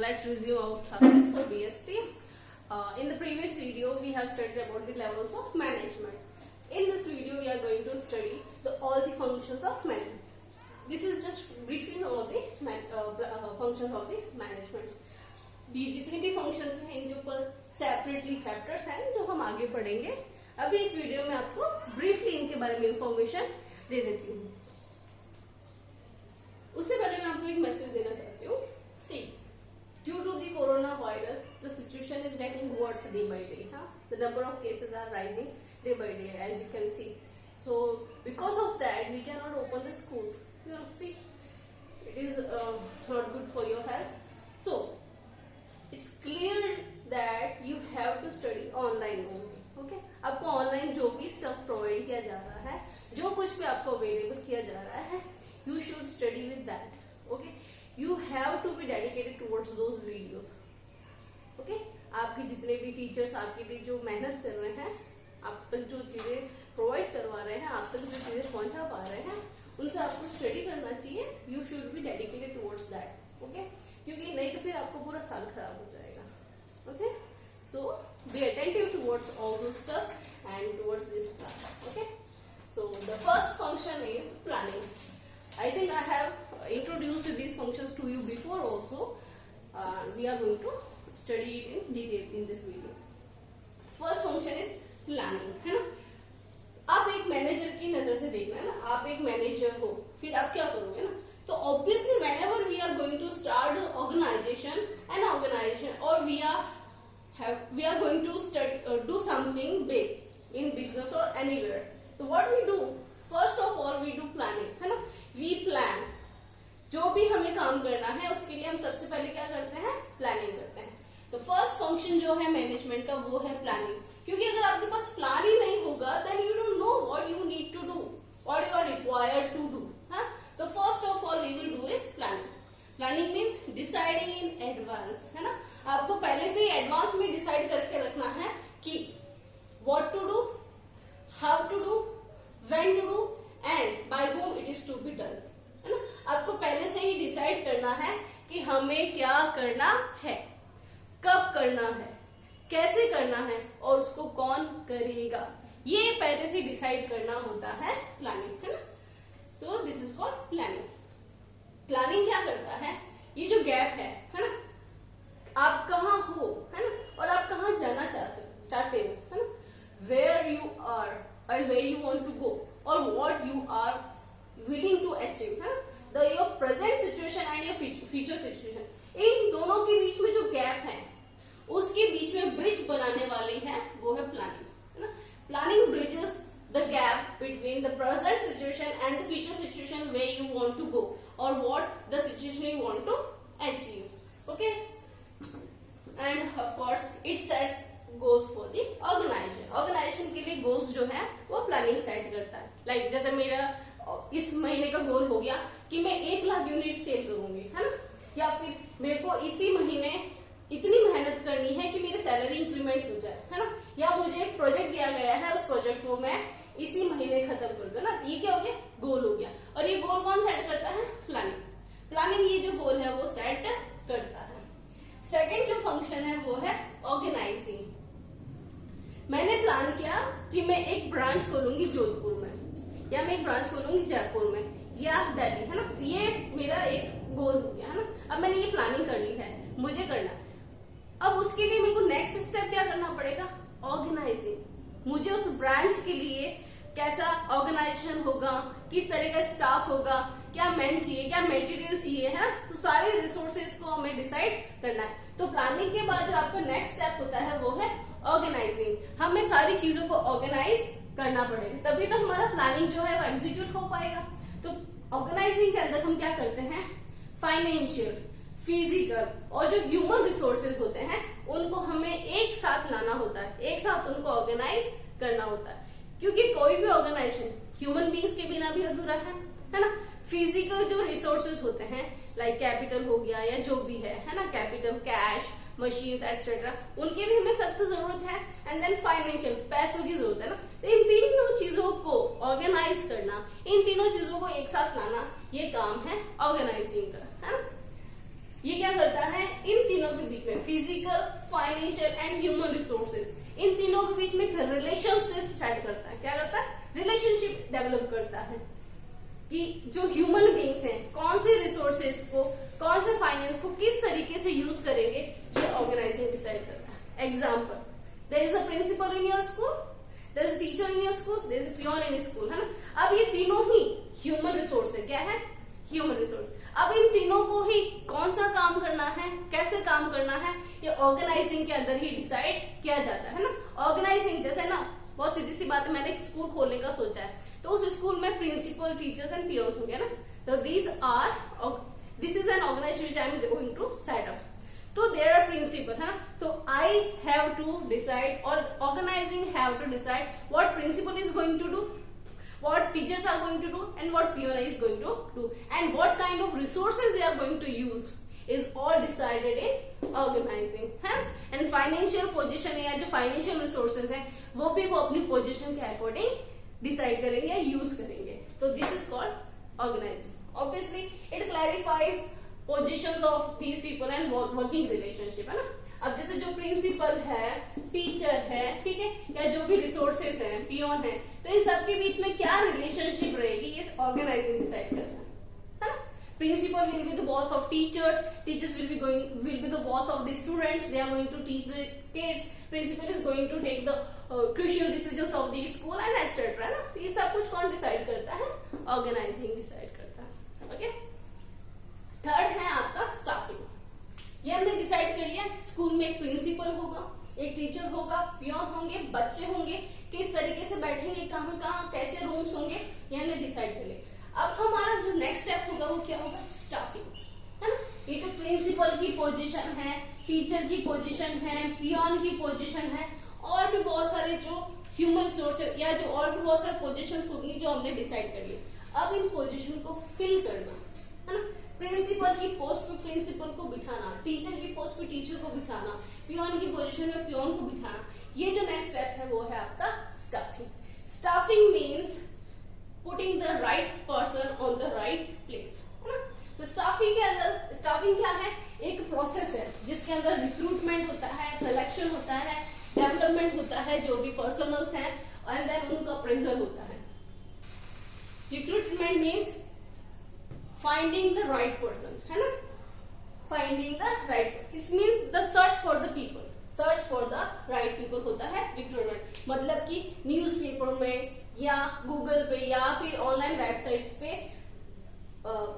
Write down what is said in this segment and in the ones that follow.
let's resume our classes for BST. In the previous video, we have studied about the levels of management. In this video, we are going to study all the functions of management. This is just briefing all the functions of the management. जितने भी functions हैं इनके ऊपर separately chapters हैं जो हम आगे पढ़ेंगे. अभी इस वीडियो में आपको briefly इनके बारे में information दे देती हूँ. उससे पहले मैं आपको एक मैसेज देना चाहती हूँ. See, due to the coronavirus, the situation is getting worse day by day. The number of cases are rising day by day, as you can see. So, because of that, we cannot open the schools. See, it is not good for your health. So, it's clear that you have to study online only. Okay? आपको online जो भी stuff provide किया जा रहा है, जो कुछ भी आपको अवेलेबल किया जा रहा है, you should study with that. Okay? You have to be dedicated towards those videos. Okay? आपके जितने भी टीचर्स आपके लिए जो मेहनत कर रहे हैं, आप तक जो चीजें प्रोवाइड करवा रहे हैं, आप तक जो चीजें पहुंचा पा रहे हैं, उनसे आपको स्टडी करना चाहिए. You should be dedicated towards that. Okay? क्योंकि नहीं तो फिर आपको पूरा साल खराब हो जाएगा. Okay? So be attentive towards all those stuff and towards this class. Okay? So the first function is planning. I think I have introduced these functions to you before also. We are going to study it in detail in this video. First function is planning, है ना? आप एक manager की नजर से देखना है ना, आप एक मैनेजर हो, फिर आप क्या करोगे ना? तो obviously whenever we are going to start organization or we are going to do something big in business or anywhere. So what we do? First of all we do planning, है ना? We plan. जो भी हमें काम करना है उसके लिए हम सबसे पहले क्या करते हैं? प्लानिंग करते हैं. तो फर्स्ट फंक्शन जो है मैनेजमेंट का वो है प्लानिंग. क्योंकि अगर आपके पास प्लान ही नहीं होगा then you don't know what you need to do, what you are required to do. तो first of all we will do is planning. Planning means deciding in advance, है ना? आपको पहले से ही एडवांस में डिसाइड करके रखना है कि what to do, how to do, when to do and by whom it is to be done. है ना? आपको पहले से ही डिसाइड करना है कि हमें क्या करना है, कब करना है, कैसे करना है और उसको कौन करेगा. ये पहले से डिसाइड करना होता है प्लानिंग, है ना? तो this is called planning. Planning क्या करता है? ये जो गैप है ना, आप कहाँ हो, है ना, और आप कहाँ जाना चाहते हो, है ना, where you are and where you want to go और what you are willing to achieve, है ना? your present situation and your future situation, इन दोनों के बीच में जो गैप है उसके बीच में ब्रिज बनाने वाली है वो है प्लानिंग, है ना? Planning bridges the gap between the present situation and the future situation where you want to go और what the situation you want to achieve. Okay? And of course it sets goals for the organisation. Organisation के लिए goals जो है वो planning set करता है. Like जैसे मेरा इस महीने का गोल हो गया कि मैं 1 लाख यूनिट सेल करूंगी, है ना? या फिर मेरे को इसी महीने इतनी मेहनत करनी है कि मेरी सैलरी इंक्रीमेंट हो जाए, है ना? या मुझे एक प्रोजेक्ट दिया गया है, उस प्रोजेक्ट को मैं इसी महीने खत्म कर दूं ना. ये क्या हो गया? गोल हो गया. और ये गोल कौन सेट करता है? प्लानिंग. प्लानिंग ये जो गोल है वो सेट करता है. सेकेंड जो फंक्शन है वो है ऑर्गेनाइजिंग. मैंने प्लान किया कि मैं एक ब्रांच खोलूंगी जोधपुर में, या मैं एक ब्रांच खोलूंगी जयपुर में या दिल्ली, है ना? तो ये मेरा एक गोल हो गया, है ना? अब मैंने ये प्लानिंग कर ली है, मुझे करना. अब उसके लिए मेरे को नेक्स्ट स्टेप क्या करना पड़ेगा? ऑर्गेनाइजिंग. मुझे उस ब्रांच के लिए कैसा ऑर्गेनाइजेशन होगा, किस तरह का स्टाफ होगा, क्या मैन चाहिए, क्या मटेरियल चाहिए, है? तो सारे रिसोर्सेज को हमें डिसाइड करना है. तो प्लानिंग के बाद जो आपका नेक्स्ट स्टेप होता है वो है ऑर्गेनाइजिंग. हमें सारी चीजों को ऑर्गेनाइज करना पड़ेगा, तभी तो हमारा प्लानिंग जो है वो एग्जीक्यूट हो पाएगा. तो ऑर्गेनाइजिंग के अंदर हम क्या करते हैं? फाइनेंशियल, फिजिकल और जो ह्यूमन रिसोर्सेज होते हैं उनको हमें एक साथ लाना होता है, एक साथ उनको ऑर्गेनाइज करना होता है. क्योंकि कोई भी ऑर्गेनाइजेशन ह्यूमन बींग्स के बिना भी अधूरा है ना? फिजिकल जो रिसोर्सेज होते हैं लाइक कैपिटल हो गया या जो भी है ना, कैपिटल, कैश, मशीन्स एटसेट्रा, उनकी भी हमें सख्त जरूरत है. एंड देन फाइनेंशियल, पैसों की जरूरत है ना. तो इन तीनों चीजों को ऑर्गेनाइज करना, इन तीनों चीजों को एक साथ लाना, ये काम है ऑर्गेनाइजिंग का, है ना? ये क्या करता है? इन तीनों फाइनेंशियल एंड ह्यूमन रिसोर्सेज, इन तीनों के बीच में एक रिलेशनशिप स्टार्ट करता है। क्या करता है? रिलेशनशिप डेवलप करता है कि जो ह्यूमन बींग्स हैं कौन से रिसोर्सेज को, कौन से फाइनेंस को किस तरीके से यूज करेंगे, ये ऑर्गेनाइजिंग डिसाइड करता है। Example, there is a principal in your school, there is teacher in your school, there is peon in school, है ना। अब ये तीनों ही ह्यूमन रिसोर्स है। क्या है? Human resource. अब इन तीनों को ही कौन सा काम करना है, कैसे काम करना है, ये ऑर्गेनाइजिंग के अंदर ही डिसाइड किया जाता है ना। ऑर्गेनाइजिंग जैसे ना, बहुत सीधी सी बात है, मैंने एक स्कूल खोलने का सोचा है, तो उस स्कूल में प्रिंसिपल, टीचर्स एंड पियोन्स होंगे ना। तो this is an organisation which I am going to set up. तो देयर आर प्रिंसिपल, है। तो आई हैव टू डिसाइड, और organising have to decide what principal is going to do, what teachers are going to do, and what peon is going to do, and what kind of resources they are going to use is all decided in organizing, है। and financial position या जो financial resources हैं वो भी वो अपनी position के according decide करेंगे या use करेंगे। तो this is called organizing. Obviously it clarifies positions of these people and working relationship, है ना। अब जैसे जो प्रिंसिपल है, टीचर है, ठीक है, या जो भी रिसोर्सेज हैं, पियोन है, तो इन सबके बीच में क्या रिलेशनशिप रहेगी, ये ऑर्गेनाइजिंग डिसाइड करता है ना। Principal will be the boss of teachers, teachers will be the boss of the students, they are going to teach the kids, principal is going to take the crucial decisions of the school and etcetera, ना। तो ये सब कुछ कौन decide करता है? Organising decide करता है। ओके, थर्ड है आपका स्टाफिंग। ये हमने डिसाइड कर लिया, स्कूल में एक प्रिंसिपल होगा, एक टीचर होगा, पियोन होंगे, बच्चे होंगे, किस तरीके से बैठेंगे, कहाँ कहाँ कैसे रूम्स होंगे, ये हमने डिसाइड कर लिया। अब हमारा जो नेक्स्ट स्टेप होगा वो क्या होगा? स्टाफिंग, है ना। ये जो प्रिंसिपल की पोजीशन है, टीचर की पोजीशन है, पियोन की पोजीशन है, और भी बहुत सारे जो ह्यूमन रिसोर्सेज या जो और भी बहुत सारे पोजीशन होंगी जो हमने डिसाइड कर लिए। अब इन पोजीशन को फिल करना, है ना। प्रिंसिपल की पोस्ट पे प्रिंसिपल को बिठाना, टीचर की पोस्ट पे टीचर को बिठाना, पियोन की पोजीशन में पियोन को बिठाना, ये जो नेक्स्ट स्टेप है वो है आपका staffing. Staffing means putting the right person on the right place, है ना। तो स्टाफिंग के अंदर, स्टाफिंग क्या है? एक प्रोसेस है जिसके अंदर रिक्रूटमेंट होता है, सिलेक्शन होता है, डेवलपमेंट होता है, जो भी पर्सनल्स हैं, एंड देन उनका अप्रेजल होता है। Recruitment means finding the right person, है ना। finding the right, it means the search for the people, search for the right people होता है रिक्रूटमेंट। मतलब कि न्यूज़पेपर में या गूगल पे या फिर ऑनलाइन वेबसाइट्स पे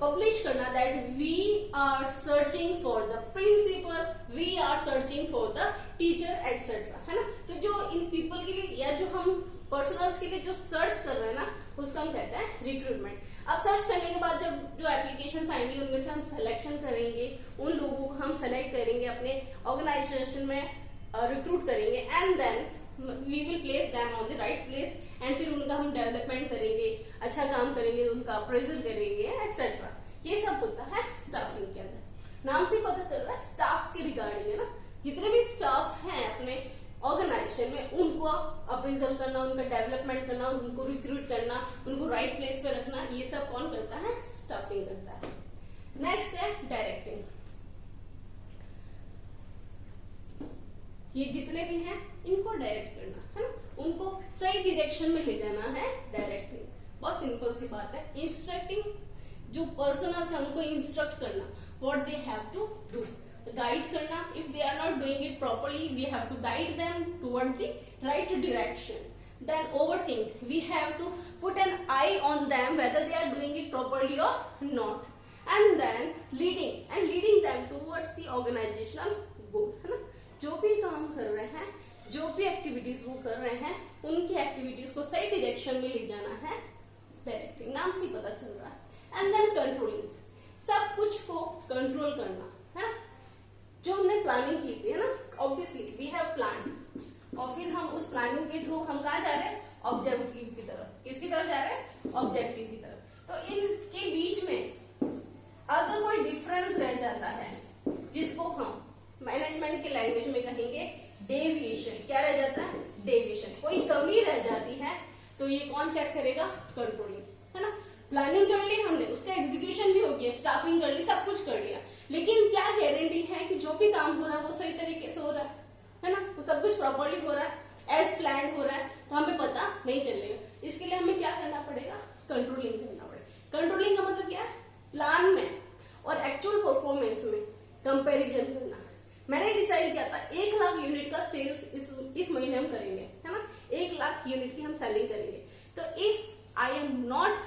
पब्लिश करना that we are searching for the principal, we are searching for the teacher etcetera, है ना। तो जो इन पीपल के लिए या जो हम पर्सनल्स के लिए जो सर्च कर रहे हैं ना, उसका हम कहते हैं रिक्रूटमेंट। अब सर्च करने के बाद जब जो एप्लीकेशन आएंगी उनमें से हम सिलेक्शन करेंगे, उन लोगों को हम सेलेक्ट करेंगे, अपने ऑर्गेनाइजेशन में रिक्रूट करेंगे, and then we will place them on the right place, and फिर उनका हम डेवलपमेंट करेंगे, अच्छा काम करेंगे, उनका अप्रेजल करेंगे एक्सेट्रा। ये सब होता है स्टाफिंग के अंदर। नाम से पता चल रहा है स्टाफ के रिगार्डिंग, है ना। जितने भी स्टाफ हैं अपने ऑर्गेनाइजेशन में, उनको अप्रेजल करना, उनका डेवलपमेंट करना, उनको रिक्रूट करना, उनको राइट प्लेस पे रखना, ये सब कौन करता है? स्टाफिंग करता है। नेक्स्ट है डायरेक्टिंग। ये जितने भी हैं इनको डायरेक्ट करना, है ना, उनको सही डायरेक्शन में ले जाना है, डायरेक्टिंग। बहुत सिंपल सी बात है। इंस्ट्रक्टिंग, जो पर्सनल्स है उनको इंस्ट्रक्ट करना, what they have to do, guide करना। If they are not doing it properly we have to guide them towards the right direction. Then overseeing, we have to put an eye on them whether they are doing it properly or not, and then leading them towards the organizational goal, है ना। जो भी काम कर रहे हैं, जो भी एक्टिविटीज वो कर रहे हैं, उनकी एक्टिविटीज को सही डायरेक्शन में ले जाना है, डायरेक्टिंग। नाम से पता चल रहा है। एंड देन कंट्रोलिंग, सब कुछ को कंट्रोल करना, है। जो हमने प्लानिंग की थी, है ना, ऑब्वियसली वी हैव प्लान, और फिर हम उस प्लानिंग के थ्रू हम कहाँ जा रहे हैं? ऑब्जेक्टिव की तरफ। किसकी तरफ जा रहे हैं? ऑब्जेक्टिव की तरफ। तो इनके बीच में अगर कोई डिफरेंस रह जाता है, जिसको हम मैनेजमेंट के लैंग्वेज में कहेंगे डेविएशन, क्या रह जाता है? डेविएशन। कोई कमी रह जाती है तो ये कौन चेक करेगा? कंट्रोलिंग, है ना। प्लानिंग कर ली हमने, उसका एग्जीक्यूशन भी हो गया, स्टाफिंग कर ली, सब कुछ कर लिया, लेकिन क्या गारंटी है कि जो भी काम हो रहा है वो सही तरीके से हो रहा है? सब कुछ प्रॉपरली हो रहा है, एज प्लान हो रहा है, तो हमें पता नहीं चलेगा। इसके लिए हमें क्या करना पड़ेगा, कंट्रोलिंग करना पड़ेगा। कंट्रोलिंग का मतलब क्या है, प्लान में और एक्चुअल परफॉर्मेंस में कंपैरिजन करना। मैंने डिसाइड किया था 1 लाख यूनिट का सेल्स इस महीने हम करेंगे, है ना, 1 लाख यूनिट की हम सेलिंग करेंगे। तो if I am not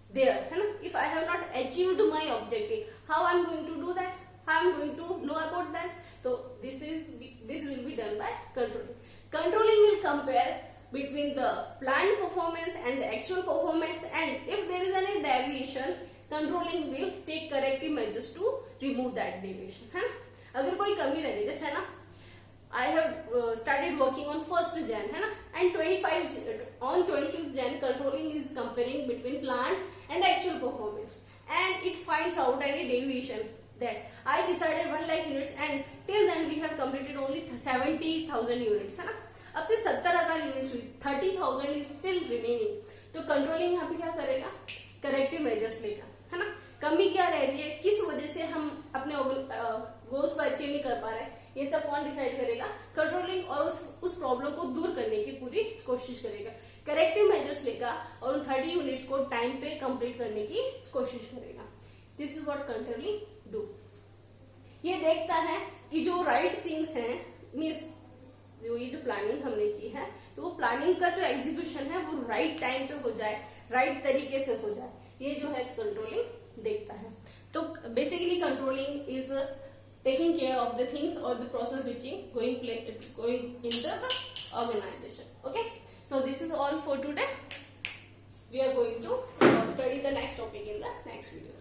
there, है ना, if I have not achieved my objective, how I am going to do that, how I am going to know about that? तो this will be done by controlling. Controlling will compare between the planned performance and the actual performance, and if there is any deviation, controlling will take corrective measures to remove that deviation, है ना. अगर कोई कमी रहे, जैसे ना I have started working on 1st Jan, है ना, and 25th Jan controlling is comparing between planned and actual performance, and it finds out any deviation that I decided 1 lakh units and till then we have completed only 70,000 units, है ना. अब से 70,000 units हुई, 30,000 is still remaining. तो controlling यहाँ पे क्या करेगा, करेक्टिव मेजर्स लेगा, है ना. कमी क्या रह रही है, किस वजह से हम अपने गोल्स को अचीव नहीं कर पा रहे हैं, ये सब कौन डिसाइड करेगा, कंट्रोलिंग. और उस प्रॉब्लम को दूर करने की पूरी कोशिश करेगा, करेक्टिव मेजर्स लेगा और उन 30 यूनिट्स को टाइम पे कंप्लीट करने की कोशिश करेगा. This is what controlling do. ये देखता है कि जो राइट थिंग्स हैं, मीन्स ये जो प्लानिंग हमने की है, तो वो प्लानिंग का जो एग्जीक्यूशन है वो राइट टाइम पे हो जाए, राइट तरीके से हो जाए, ये जो है कंट्रोलिंग देखता है. तो basically controlling is taking care of the things और the process which is going in the organisation. Okay, so this is all for today. We are going to study the next topic in the next video.